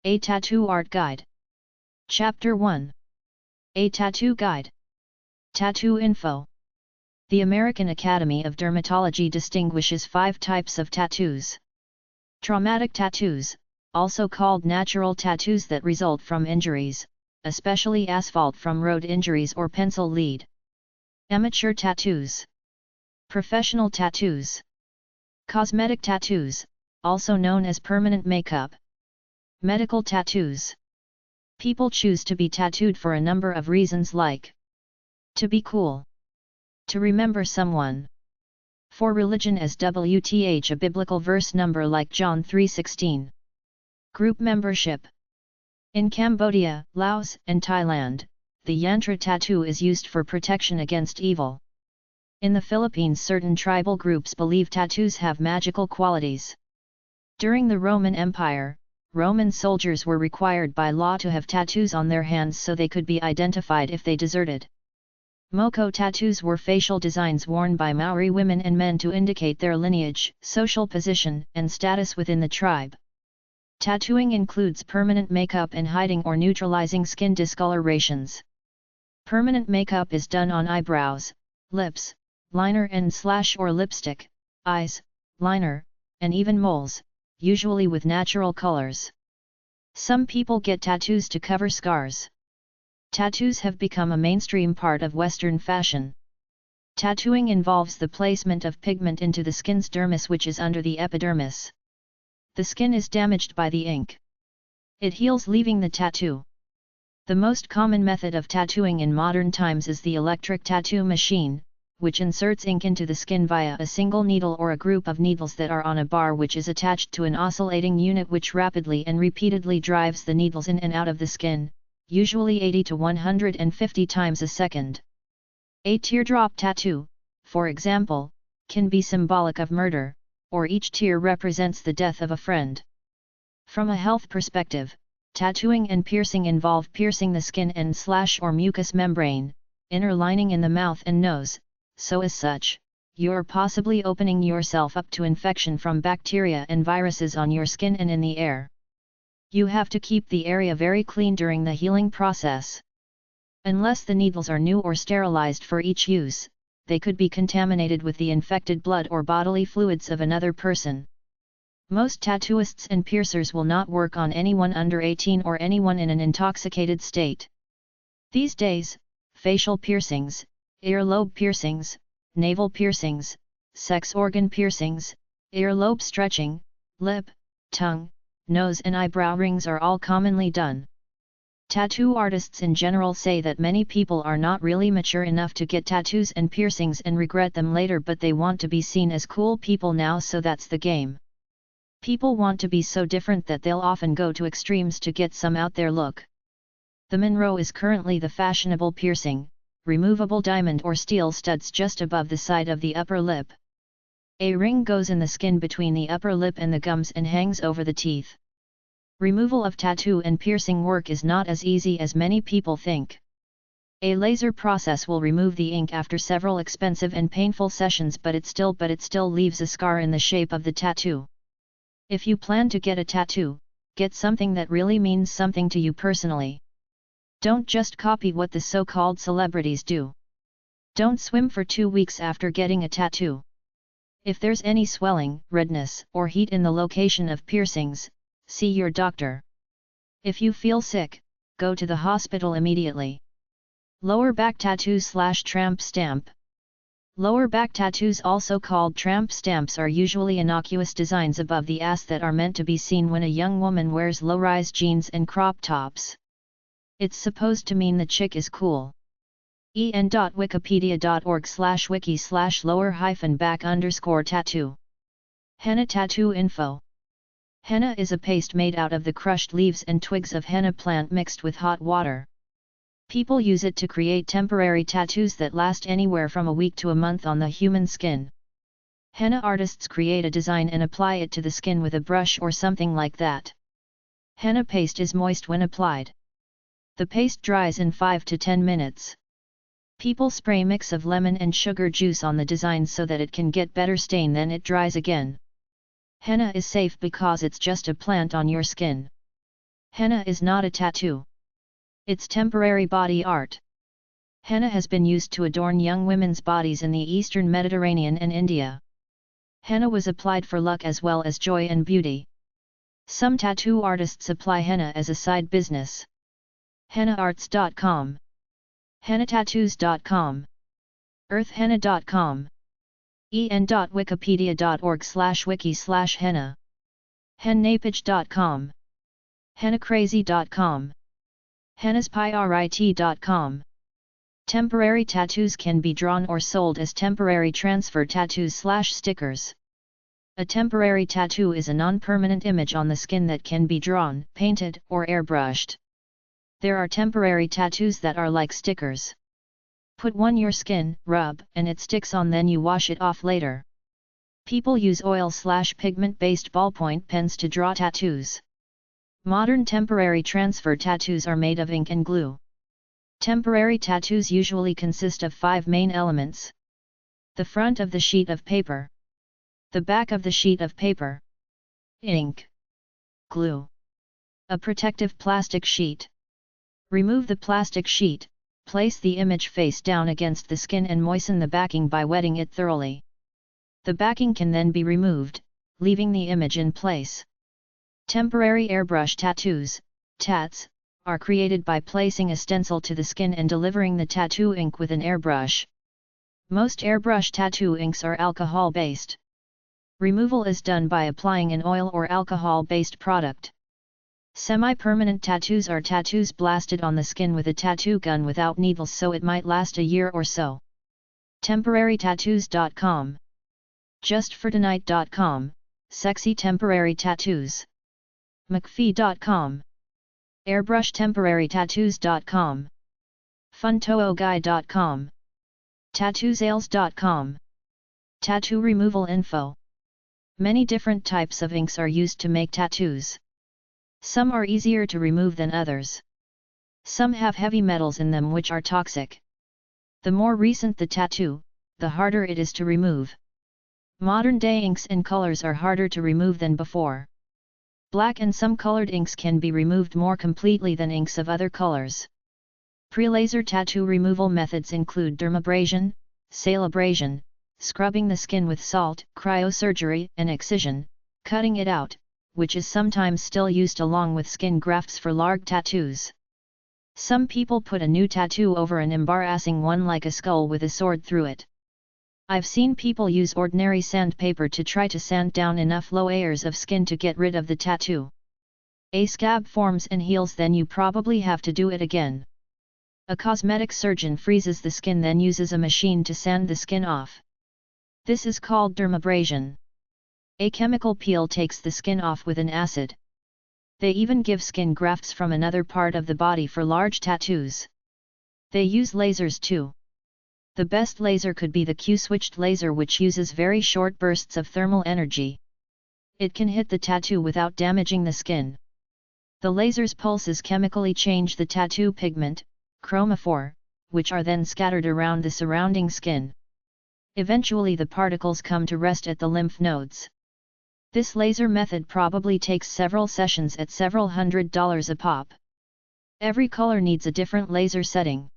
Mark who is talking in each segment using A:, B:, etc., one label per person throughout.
A: A Tattoo Art Guide. Chapter 1. A Tattoo Guide. Tattoo Info. The American Academy of Dermatology distinguishes 5 types of tattoos. Traumatic tattoos, also called natural tattoos that result from injuries, especially asphalt from road injuries or pencil lead. Amateur tattoos. Professional tattoos. Cosmetic tattoos, also known as permanent makeup. Medical tattoos. People choose to be tattooed for a number of reasons like to be cool, to remember someone, for religion as WTH a biblical verse number like John 3:16. Group membership. In Cambodia, Laos, and Thailand, the yantra tattoo is used for protection against evil. In the Philippines, certain tribal groups believe tattoos have magical qualities. During the Roman Empire, Roman soldiers were required by law to have tattoos on their hands so they could be identified if they deserted. Moko tattoos were facial designs worn by Maori women and men to indicate their lineage, social position, and status within the tribe. Tattooing includes permanent makeup and hiding or neutralizing skin discolorations. Permanent makeup is done on eyebrows, lips, liner and/or lipstick, eyes, liner, and even moles, usually with natural colors. Some people get tattoos to cover scars. Tattoos have become a mainstream part of Western fashion. Tattooing involves the placement of pigment into the skin's dermis, which is under the epidermis. The skin is damaged by the ink. It heals, leaving the tattoo. The most common method of tattooing in modern times is the electric tattoo machine, which inserts ink into the skin via a single needle or a group of needles that are on a bar which is attached to an oscillating unit which rapidly and repeatedly drives the needles in and out of the skin, usually 80 to 150 times a second. A teardrop tattoo, for example, can be symbolic of murder, or each tear represents the death of a friend. From a health perspective, tattooing and piercing involve piercing the skin and/or mucous membrane, inner lining in the mouth and nose, so as such, you're possibly opening yourself up to infection from bacteria and viruses on your skin and in the air. You have to keep the area very clean during the healing process. Unless the needles are new or sterilized for each use, they could be contaminated with the infected blood or bodily fluids of another person. Most tattooists and piercers will not work on anyone under 18 or anyone in an intoxicated state. These days, facial piercings, earlobe piercings, navel piercings, sex organ piercings, earlobe stretching, lip, tongue, nose and eyebrow rings are all commonly done. Tattoo artists in general say that many people are not really mature enough to get tattoos and piercings and regret them later, but they want to be seen as cool people now, so that's the game. People want to be so different that they'll often go to extremes to get some out there look. The Monroe is currently the fashionable piercing, removable diamond or steel studs just above the side of the upper lip. A ring goes in the skin between the upper lip and the gums and hangs over the teeth. Removal of tattoo and piercing work is not as easy as many people think. A laser process will remove the ink after several expensive and painful sessions, but it still leaves a scar in the shape of the tattoo. If you plan to get a tattoo, get something that really means something to you personally. Don't just copy what the so-called celebrities do. Don't swim for 2 weeks after getting a tattoo. If there's any swelling, redness, or heat in the location of piercings, see your doctor. If you feel sick, go to the hospital immediately. Lower back tattoo/tramp stamp. Lower back tattoos, also called tramp stamps, are usually innocuous designs above the ass that are meant to be seen when a young woman wears low-rise jeans and crop tops. It's supposed to mean the chick is cool. en.wikipedia.org/wiki/lower-back_tattoo. Henna tattoo info. Henna is a paste made out of the crushed leaves and twigs of henna plant mixed with hot water. People use it to create temporary tattoos that last anywhere from a week to a month on the human skin. Henna artists create a design and apply it to the skin with a brush or something like that. Henna paste is moist when applied. The paste dries in 5 to 10 minutes. People spray mix of lemon and sugar juice on the design so that it can get better stain, then it dries again. Henna is safe because it's just a plant on your skin. Henna is not a tattoo. It's temporary body art. Henna has been used to adorn young women's bodies in the Eastern Mediterranean and India. Henna was applied for luck as well as joy and beauty. Some tattoo artists apply henna as a side business. hennaarts.com, hennatattoos.com, earthhenna.com, en.wikipedia.org/wiki/henna, hennapage.com, hennacrazy.com, hennaspyrit.com. Temporary tattoos can be drawn or sold as temporary transfer tattoos/stickers. A temporary tattoo is a non-permanent image on the skin that can be drawn, painted, or airbrushed. There are temporary tattoos that are like stickers. Put one your skin, rub, and it sticks on, then you wash it off later. People use oil/pigment-based ballpoint pens to draw tattoos. Modern temporary transfer tattoos are made of ink and glue. Temporary tattoos usually consist of 5 main elements. The front of the sheet of paper. The back of the sheet of paper. Ink. Glue. A protective plastic sheet. Remove the plastic sheet, place the image face down against the skin and moisten the backing by wetting it thoroughly. The backing can then be removed, leaving the image in place. Temporary airbrush tattoos, tats, are created by placing a stencil to the skin and delivering the tattoo ink with an airbrush. Most airbrush tattoo inks are alcohol-based. Removal is done by applying an oil or alcohol-based product. Semi-permanent tattoos are tattoos blasted on the skin with a tattoo gun without needles, so it might last a year or so. TemporaryTattoos.com, JustForTonight.com, Sexy Temporary Tattoos. McPhee.com, AirBrushTemporaryTattoos.com, FunTooGuy.com, TattooSales.com. Tattoo removal info. Many different types of inks are used to make tattoos. Some are easier to remove than others. Some have heavy metals in them which are toxic. The more recent the tattoo, the harder it is to remove. Modern-day inks and colors are harder to remove than before. Black and some colored inks can be removed more completely than inks of other colors. Pre-laser tattoo removal methods include dermabrasion, salibrasion, scrubbing the skin with salt, cryosurgery, and excision, cutting it out, which is sometimes still used along with skin grafts for large tattoos. Some people put a new tattoo over an embarrassing one like a skull with a sword through it. I've seen people use ordinary sandpaper to try to sand down enough low layers of skin to get rid of the tattoo. A scab forms and heals, then you probably have to do it again. A cosmetic surgeon freezes the skin, then uses a machine to sand the skin off. This is called dermabrasion. A chemical peel takes the skin off with an acid. They even give skin grafts from another part of the body for large tattoos. They use lasers too. The best laser could be the Q-switched laser, which uses very short bursts of thermal energy. It can hit the tattoo without damaging the skin. The laser's pulses chemically change the tattoo pigment, chromophore, which are then scattered around the surrounding skin. Eventually the particles come to rest at the lymph nodes. This laser method probably takes several sessions at several $100s a pop. Every color needs a different laser setting.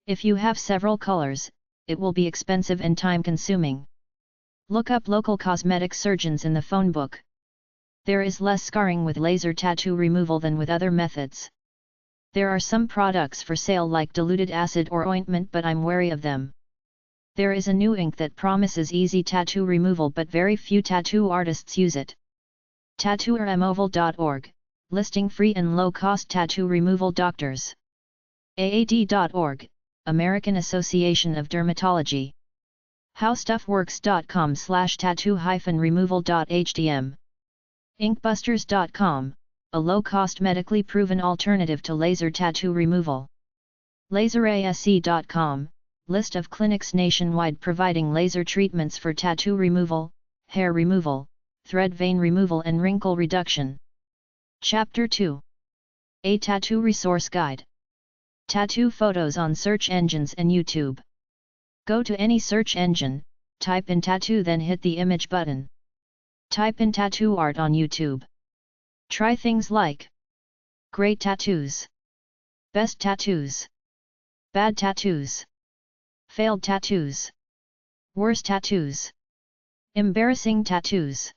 A: If you have several colors, it will be expensive and time-consuming. Look up local cosmetic surgeons in the phone book. There is less scarring with laser tattoo removal than with other methods. There are some products for sale like diluted acid or ointment, but I'm wary of them. There is a new ink that promises easy tattoo removal, but very few tattoo artists use it. TattooerMoval.org, listing free and low-cost tattoo removal doctors. AAD.org, American Association of Dermatology. HowStuffWorks.com/tattoo-removal.hdm. Inkbusters.com, a low-cost medically proven alternative to laser tattoo removal. LaserASE.com, list of clinics nationwide providing laser treatments for tattoo removal, hair removal, thread vein removal and wrinkle reduction. Chapter 2. A Tattoo Resource Guide. Tattoo photos on search engines and YouTube. Go to any search engine, type in tattoo, then hit the image button. Type in tattoo art on YouTube. Try things like Great tattoos. Best tattoos. Bad tattoos. Failed tattoos. Worst tattoos. Embarrassing tattoos.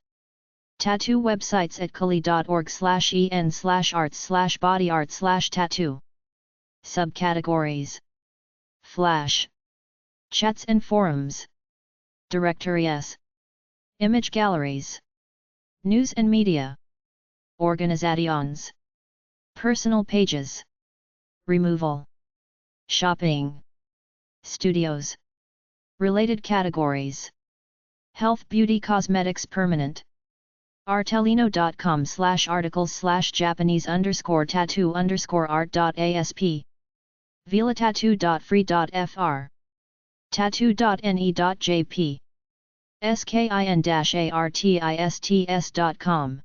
A: Tattoo websites at kali.org/en/arts/bodyart/tattoo. Subcategories. Flash. Chats and forums. Directories. Image galleries. News and media. Organizations. Personal pages. Removal. Shopping. Studios. Related categories. Health, beauty, cosmetics, permanent. artelino.com/articles/Japanese_tattoo_art.asp. vilatattoo.free.fr. tattoo.ne.jp. skin-artists.com.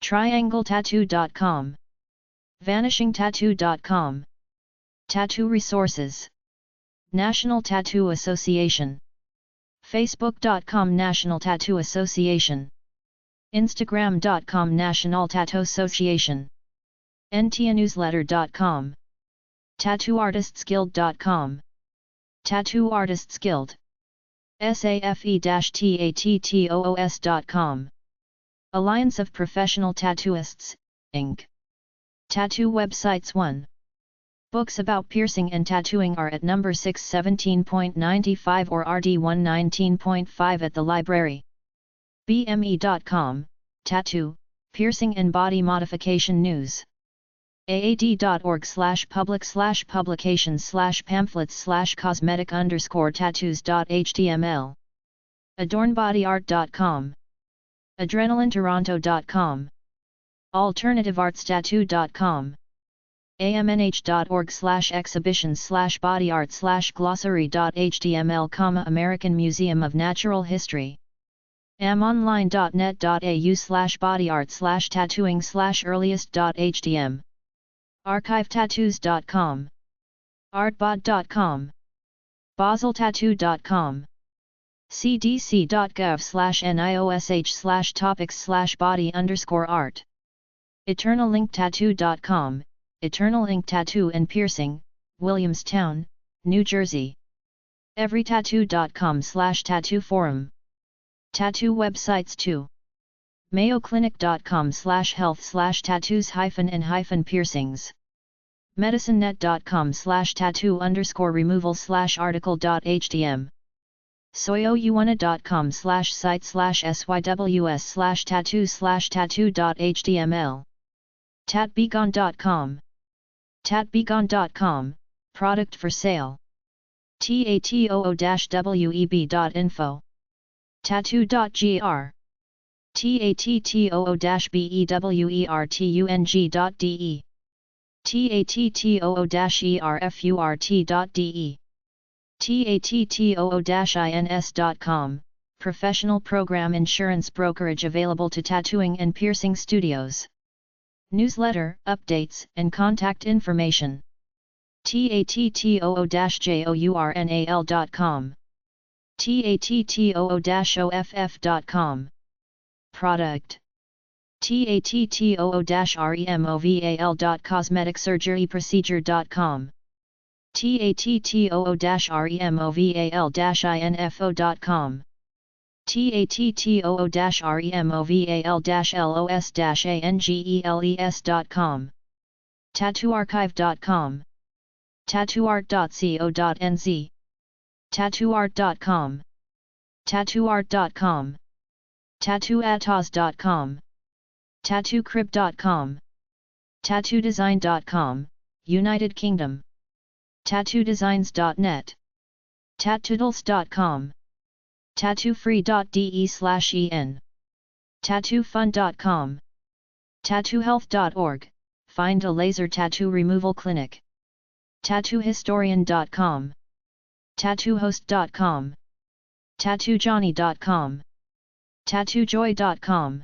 A: triangletattoo.com. vanishingtattoo.com. Tattoo resources. National Tattoo Association. facebook.com National Tattoo Association. instagram.com National Tattoo Association. ntianewsletter.com. tattooartistsguild.com. Tattoo Artists Guild. safe-tattoos.com. Alliance of Professional Tattooists, Inc. Tattoo websites. 1. Books about piercing and tattooing are at number 617.95 or RD 119.5 at the library. bme.com, Tattoo, Piercing and Body Modification News. aad.org/public/pamphlets/cosmetic_tattoos.html. adornbodyart.com. adrenalinetoronto.com. alternativeartstattoo.com. amnh.org/exhibitions/bodyart/glossary.html, American Museum of Natural History. amonline.net.au/bodyart/tattooing/earliest.htm. archivetattoos.com. artbod.com. baseltattoo.com. cdc.gov/niosh/topics/body_art. eternallinktattoo.com. Eternal Ink Tattoo and Piercing, Williamstown, New Jersey. everytattoo.com/tattoo forum. Tattoo websites. 2. mayoclinic.com/health/tattoos-and-piercings. medicinenet.com/tattoo_removal/article.htm. soyouna.com/sites/syws/tattoo/tattoo.html. tatbegon.com. tatbegon.com, product for sale. tatoo-web.info. tattoo.gr. tattoo-bewertung.de. tattoo-erfurt.de. tattoo-ins.com, professional program insurance brokerage available to tattooing and piercing studios. Newsletter, updates, and contact information. tattoo-journal.com. tattoo-off.com. Product. tattoo-removal.cosmeticsurgeryprocedure.com. tattoo-removal-info.com. tattoo-removal-los-angeles.com. tattooarchive.com. tattooart.co.nz. tattooart.com. tattooart.com. tattooatos.com. tattoocrib.com. tattoodesign.com, United Kingdom. tattoodesigns.net. tattoodles.com. tattoofree.de/en. tattoofund.com. tattoohealth.org, find a laser tattoo removal clinic. tattoohistorian.com. tattoohost.com. tattoojohnny.com. tattoojoy.com.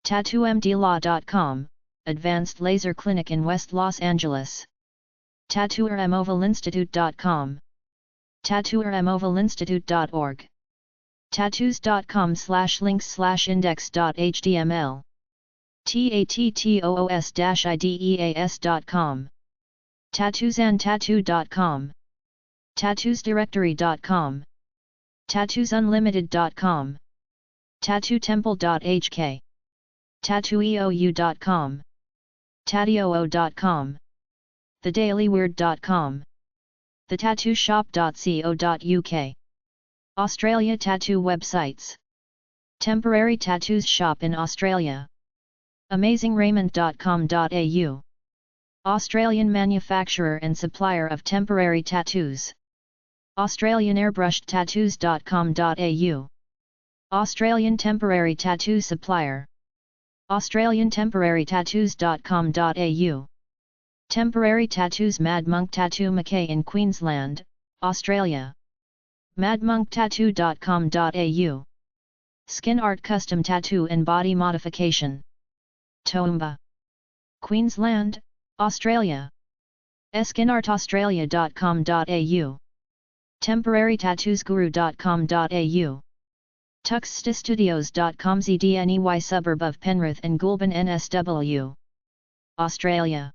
A: tattoomdlaw.com, advanced laser clinic in West Los Angeles. tattooremovalinstitute.com. tattooremovalinstitute.org. tattoos.com/links/index.html. tattoos-ideas.com, tattoosandtattoo.com, tattoosdirectory.com, tattoosunlimited.com, tattootemple.hk, tattooeou.com, tattioo.com, thedailyword.com, thetattooshop.co.uk, Australia tattoo websites, Temporary Tattoos Shop in Australia, AmazingRaiment.com.au, Australian manufacturer and supplier of temporary tattoos, AustralianAirbrushed.tattoos.com.au, Australian temporary tattoo supplier, AustralianTemporaryTattoos.com.au, Temporary Tattoos Mad Monk Tattoo Mackay in Queensland, Australia, madmonktattoo.com.au, Skin Art Custom Tattoo and Body Modification, Toowoomba, Queensland, Australia, skinartaustralia.com.au, temporarytattoosguru.com.au, tuxstastudios.com, ZDNEY suburb of Penrith and Goulburn, NSW, Australia.